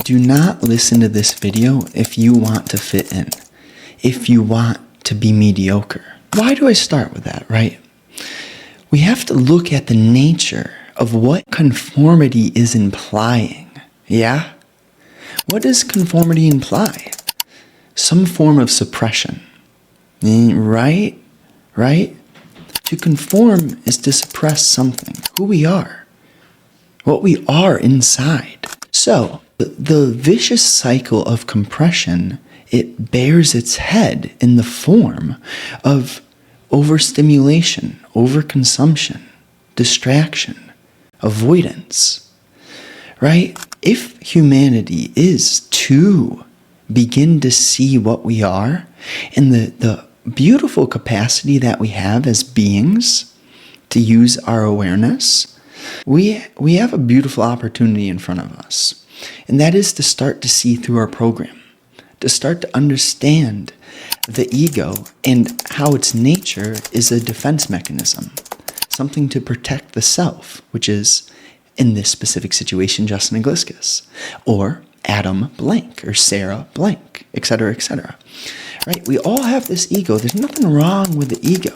Do not listen to this video if you want to fit in, if you want to be mediocre. Why do I start with that, right? We have to look at the nature of what conformity is implying, yeah? What does conformity imply? Some form of suppression, right? Right? To conform is to suppress something, who we are, what we are inside. So, the vicious cycle of compression, it bears its head in the form of overstimulation, overconsumption, distraction, avoidance, right? If humanity is to begin to see what we are and the beautiful capacity that we have as beings to use our awareness, we have a beautiful opportunity in front of us. And that is to start to see through our program, to start to understand the ego and how its nature is a defense mechanism, something to protect the self, which is, in this specific situation, Justin Egliskis, or Adam blank, or Sarah blank, etc., etc. Right? We all have this ego. There's nothing wrong with the ego.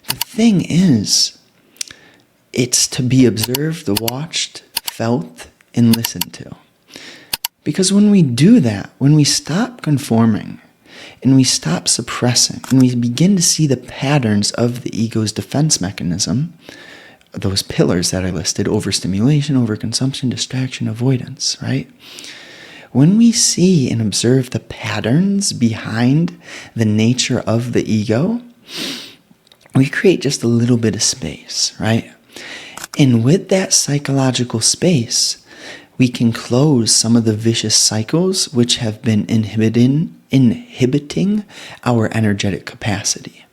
The thing is, it's to be observed, watched, felt, and listened to. Because when we do that, when we stop conforming, and we stop suppressing, and we begin to see the patterns of the ego's defense mechanism, those pillars that I listed, overstimulation, overconsumption, distraction, avoidance, right? When we see and observe the patterns behind the nature of the ego, we create just a little bit of space, right? And with that psychological space, we can close some of the vicious cycles which have been inhibiting our energetic capacity.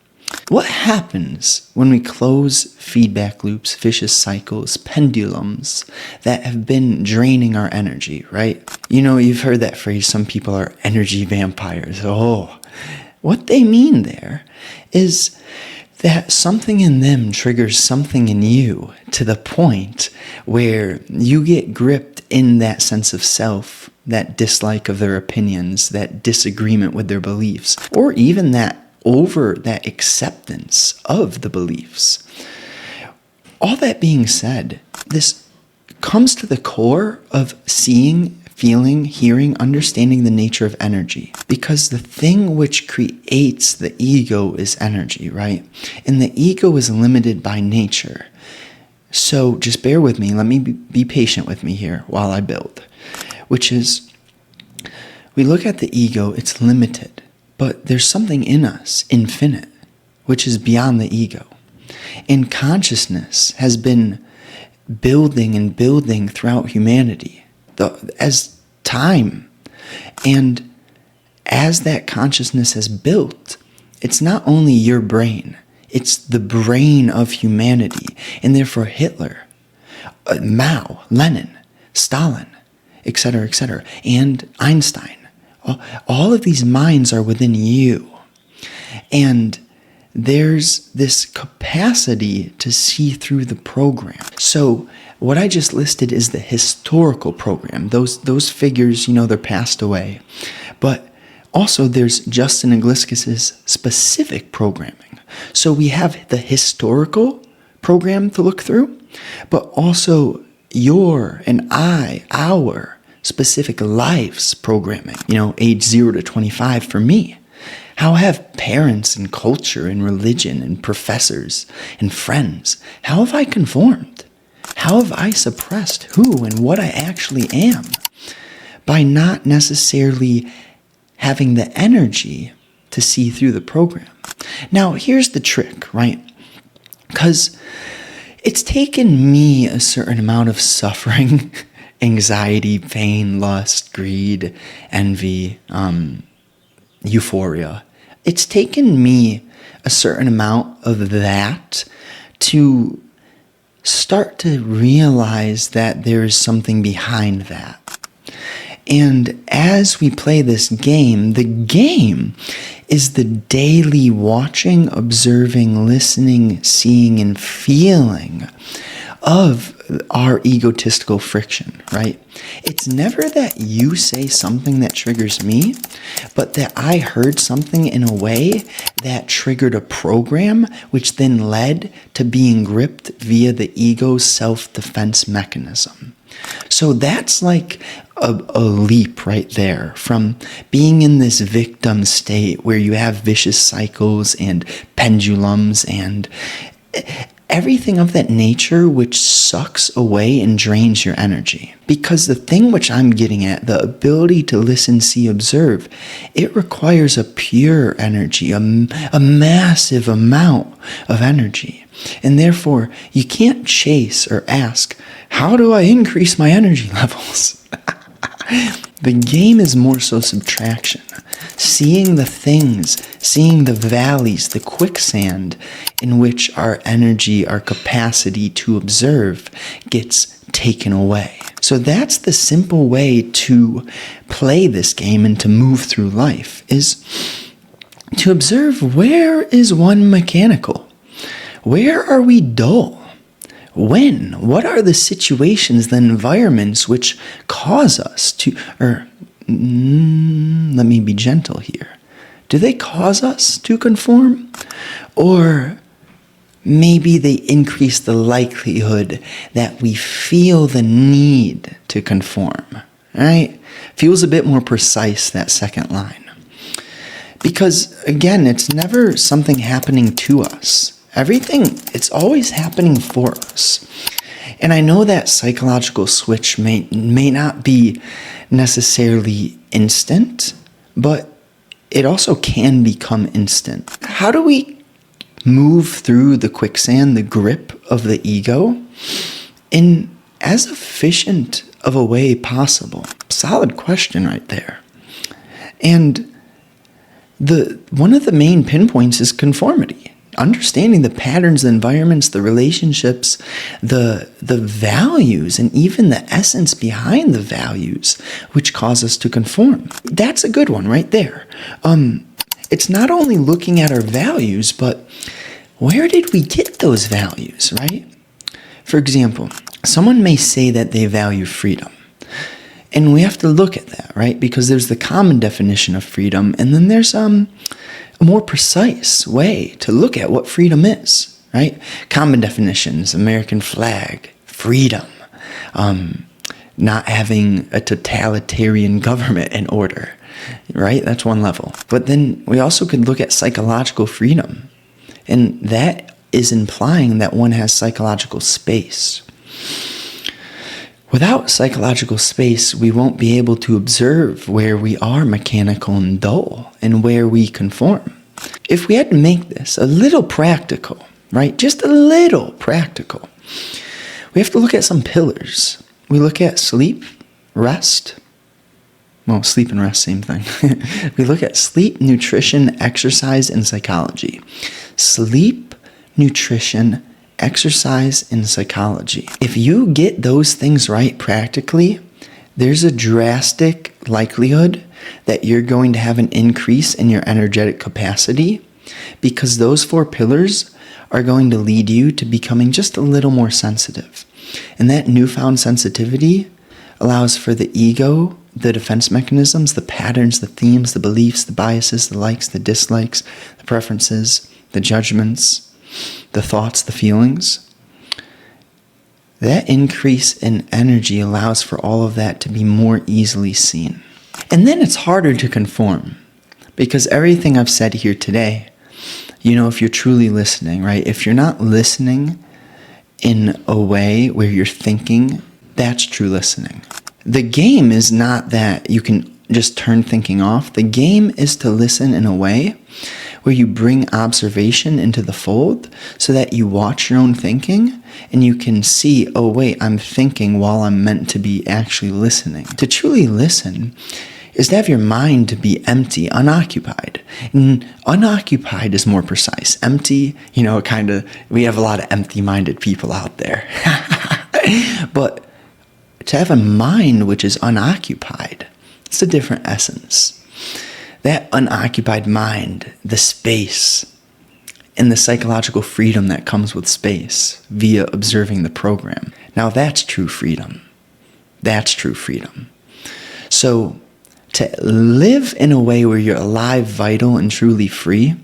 What happens when we close feedback loops, vicious cycles, pendulums that have been draining our energy, right? You know, you've heard that phrase, some people are energy vampires. Oh, what they mean there is that something in them triggers something in you to the point where you get gripped in that sense of self, that dislike of their opinions, that disagreement with their beliefs, or even that acceptance of the beliefs. All that being said, this comes to the core of seeing, feeling, hearing, understanding the nature of energy. Because the thing which creates the ego is energy, right? And the ego is limited by nature. So just bear with me. Let me be patient with me here while I build. Which is, we look at the ego, it's limited. But there's something in us, infinite, which is beyond the ego. And consciousness has been building and building throughout humanity as time. And as that consciousness has built, it's not only your brain, it's the brain of humanity. And therefore Hitler, Mao, Lenin, Stalin, etc., and Einstein. All of these minds are within you. And there's this capacity to see through the program. So what I just listed is the historical program. Those figures, they're passed away. But also there's Justin Egliskis' specific programming. So we have the historical program to look through, but also your and our specific life's programming, age 0 to 25 for me. How have parents and culture and religion and professors and friends, how have I conformed? How have I suppressed who and what I actually am by not necessarily having the energy to see through the program? Now, here's the trick, right? Because it's taken me a certain amount of suffering, anxiety, pain, lust, greed, envy, euphoria. It's taken me a certain amount of that to start to realize that there is something behind that. And as we play this game, the game is the daily watching, observing, listening, seeing, and feeling of our egotistical friction, right? It's never that you say something that triggers me, but that I heard something in a way that triggered a program, which then led to being gripped via the ego's self-defense mechanism. So that's like a leap right there from being in this victim state where you have vicious cycles and pendulums and everything of that nature which sucks away and drains your energy. Because the thing which I'm getting at, the ability to listen, see, observe, it requires a pure energy, a massive amount of energy. And therefore, you can't chase or ask, how do I increase my energy levels? The game is more so subtraction. Seeing the things, seeing the valleys, the quicksand in which our energy, our capacity to observe gets taken away. So that's the simple way to play this game and to move through life, is to observe, where is one mechanical? Where are we dull? When? What are the situations, the environments which cause us to, let me be gentle here. Do they cause us to conform? Or maybe they increase the likelihood that we feel the need to conform, right? Feels a bit more precise, that second line. Because again, it's never something happening to us. Everything, it's always happening for us. And I know that psychological switch may not be necessarily instant, but it also can become instant. How do we move through the quicksand, the grip of the ego, in as efficient of a way possible? Solid question right there. And one of the main pinpoints is conformity. Understanding the patterns, the environments, the relationships, the values, and even the essence behind the values which cause us to conform. That's a good one right there. It's not only looking at our values, but where did we get those values, right? For example, someone may say that they value freedom. And we have to look at that, right? Because there's the common definition of freedom, and then there's a more precise way to look at what freedom is, right? Common definitions: American flag, freedom, not having a totalitarian government in order, right? That's one level. But then we also could look at psychological freedom, and that is implying that one has psychological space. Without psychological space, we won't be able to observe where we are mechanical and dull and where we conform. If we had to make this a little practical, right? Just a little practical, we have to look at some pillars. We look at sleep, rest. Well, sleep and rest, same thing. We look at sleep, nutrition, exercise, and psychology. Sleep, nutrition, exercise, and psychology. If you get those things right practically, there's a drastic likelihood that you're going to have an increase in your energetic capacity, because those 4 pillars are going to lead you to becoming just a little more sensitive. And that newfound sensitivity allows for the ego, the defense mechanisms, the patterns, the themes, the beliefs, the biases, the likes, the dislikes, the preferences, the judgments, the thoughts, the feelings. That increase in energy allows for all of that to be more easily seen. And then it's harder to conform, because everything I've said here today, if you're truly listening, right? If you're not listening in a way where you're thinking, that's true listening. The game is not that you can just turn thinking off. The game is to listen in a way where you bring observation into the fold so that you watch your own thinking and you can see, oh wait, I'm thinking while I'm meant to be actually listening. To truly listen is to have your mind to be empty, unoccupied. And unoccupied is more precise. Empty, we have a lot of empty-minded people out there. But to have a mind which is unoccupied, it's a different essence. That unoccupied mind, the space, and the psychological freedom that comes with space via observing the program. Now that's true freedom. That's true freedom. So to live in a way where you're alive, vital, and truly free,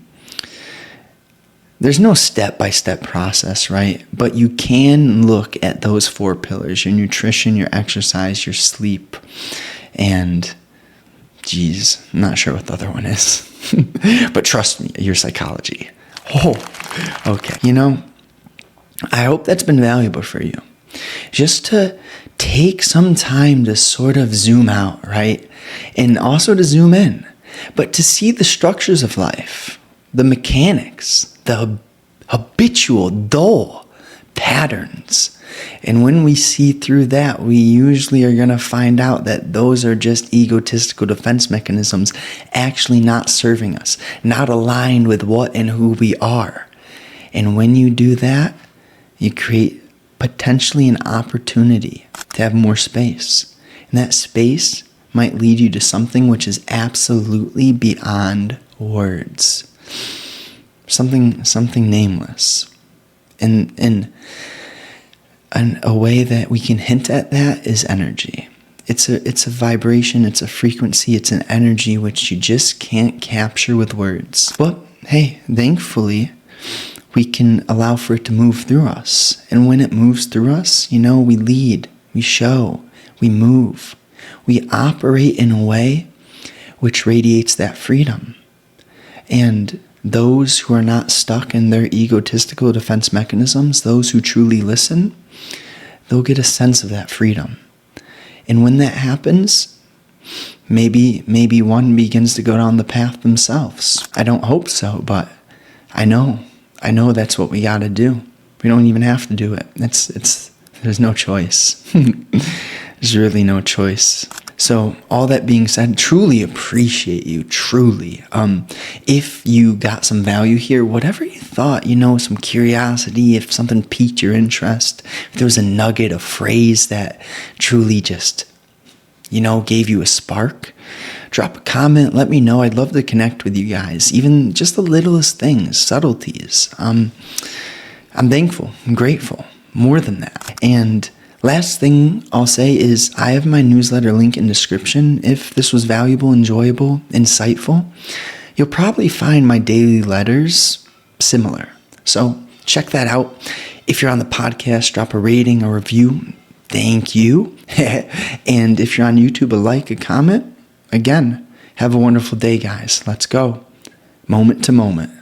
there's no step-by-step process, right? But you can look at those 4 pillars: your nutrition, your exercise, your sleep, and I'm not sure what the other one is. But trust me, your psychology. Oh, okay. I hope that's been valuable for you. Just to take some time to sort of zoom out, right? And also to zoom in, but to see the structures of life, the mechanics, the habitual, dull patterns. And when we see through that, we usually are going to find out that those are just egotistical defense mechanisms actually not serving us, not aligned with what and who we are. And when you do that, you create potentially an opportunity to have more space. And that space might lead you to something which is absolutely beyond words. Something nameless. And a way that we can hint at that is energy. It's a vibration, it's a frequency, it's an energy which you just can't capture with words. But hey, thankfully, we can allow for it to move through us. And when it moves through us, we lead, we show, we move. We operate in a way which radiates that freedom. And those who are not stuck in their egotistical defense mechanisms, those who truly listen, they'll get a sense of that freedom. And when that happens, maybe one begins to go down the path themselves. I don't hope so, but I know that's what we got to do. We don't even have to do it. There's no choice. There's really no choice. So all that being said, truly appreciate you, truly. If you got some value here, whatever you thought, some curiosity, if something piqued your interest, if there was a nugget, a phrase that truly just, gave you a spark, drop a comment, let me know. I'd love to connect with you guys, even just the littlest things, subtleties. I'm thankful, I'm grateful, more than that. And last thing I'll say is I have my newsletter link in description. If this was valuable, enjoyable, insightful, you'll probably find my daily letters similar. So check that out. If you're on the podcast, drop a rating, a review. Thank you. And if you're on YouTube, a like, a comment. Again, have a wonderful day, guys. Let's go. Moment to moment.